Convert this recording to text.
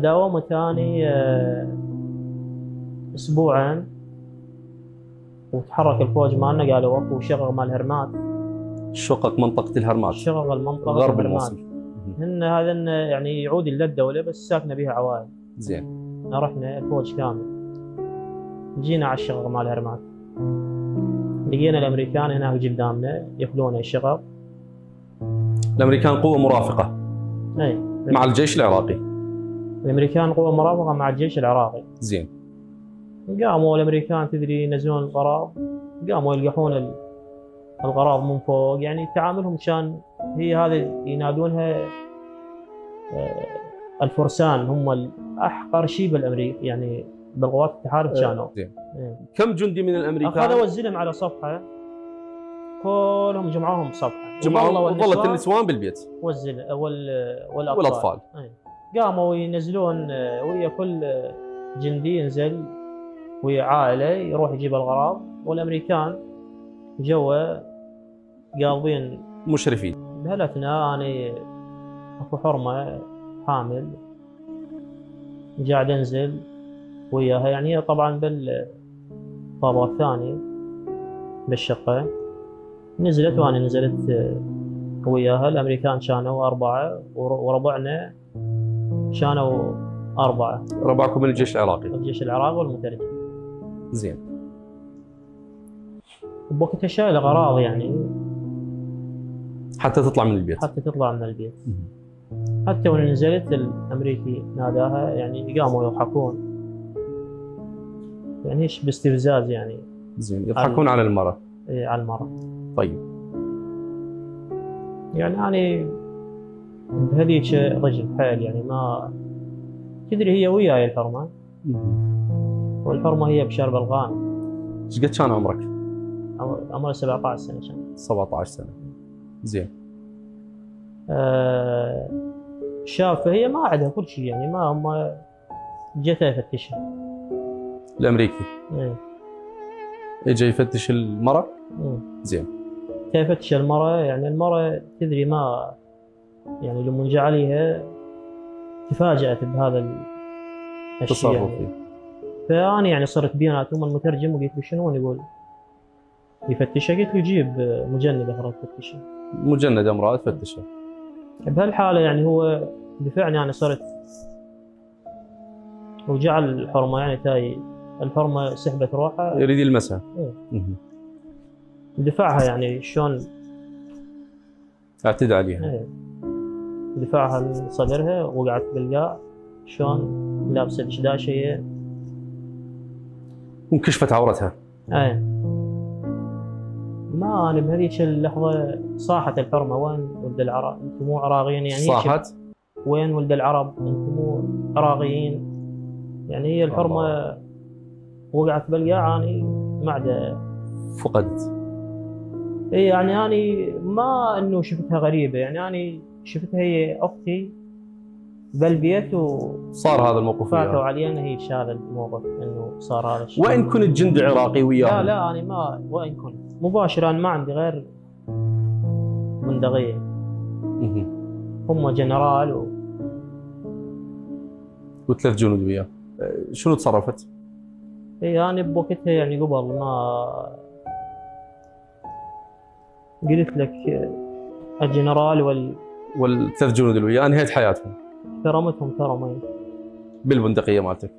داومت أني أسبوعين، وتحرك الفوج مالنا، قالوا اكو شغب مال هرمات. شقق منطقة الهرمات، شغب المنطقة غرب الهرمات. الموصل. هن هذا يعني يعود للدولة بس ساكنة بها عوائل. زين. رحنا الفوج كامل، جينا على الشغب مال الهرمات، لقينا الامريكان هناك قدامنا يخلون الشغب. الامريكان قوة مرافقة اي، مع الجيش العراقي. الامريكان قوة مرافقة مع الجيش العراقي. زين. قاموا الامريكان تدري ينزلون الغراب، قاموا يلقحون الغراب من فوق، يعني تعاملهم كان هي هذه ينادونها الفرسان، هم الاحقر شيء بالامريكا، يعني بالقوات التحالف كانوا. زين. كم جندي من الامريكان؟ اخذوا الزلم على صفحه، كلهم جمعوهم بصفحه، جمعوهم وظلت النسوان بالبيت والاطفال. قاموا ينزلون ويا كل جندي ينزل ويا عائله يروح يجيب الغراب، والامريكان جوا قاضين مشرفين. بهلتنا اني اكو حرمه حامل قاعد انزل وياها، يعني هي طبعا بالطابق الثاني بالشقه، نزلت وانا نزلت وياها. الامريكان كانوا 4 وربعنا كانوا 4. ربعكم من الجيش العراقي؟ الجيش العراقي والمترجم. زين. بوقتها شايل اغراض يعني حتى تطلع من البيت. حتى تطلع من البيت. حتى وانا نزلت الامريكي ناداها، يعني قاموا يضحكون، يعني ايش باستفزاز يعني. زين، يضحكون على المرأة. اي، على المرأة. طيب. يعني بهذيك رجل حيل، يعني ما تدري هي وياي الحرمة، والحرمة هي بشرب الغانم. ايش قد كان عمرك؟ عمري 17 سنة كان. 17 سنة. زين. شافه هي ما عندها كل شيء، يعني ما هم جته يفتشها. الامريكي؟ ايه. اجى يفتش المرأة؟ زين. يفتش المرأة، يعني المرأة تدري ما، يعني لما جاء عليها تفاجأت بهذا الشيء يعني. فأنا يعني صرت بيناتهم المترجم، وقلت له شنو يقول يفتشها؟ قلت له جيب مجندة أخرى تفتشها. مجندة امرأة تفتشها. بهالحالة يعني هو دفعني، يعني صرت وجعل الحرمة، يعني تاي الحرمة سحبت روحها يريد يلمسها. دفعها، يعني شلون اعتدى عليها. دفعها من صدرها، وقعت بالقاع شلون لابسة دشداشة هي، وانكشفت عورتها. ما أنا بهذيك اللحظة صاحت الحرمة، وين ولد العرب؟ أنتم مو عراقيين يعني. صاحت؟ وين ولد العرب؟ أنتم مو عراقيين يعني. هي الحرمة وقعت بالقاع، أنا معدة فقدت. إيه، يعني أنا ما إنه شفتها غريبة، يعني أنا شفتها هي أختي بالبيت، صار هذا الموقف. فاتوا علينا هيك هذا الموقف، إنه صار هذا الشيء. وإن كنت جندي عراقي وياهم؟ لا أنا ما، وإن كنت مباشرة أنا ما عندي غير مندغية. هم جنرال وثلاث جنود وياه. شنو تصرفت؟ إيه، أنا بوقتها يعني قبل ما قلت لك الجنرال والثلاث جنود اللي وياه انهيت حياتهم. كرمتهم كرمين بالبندقية مالتك.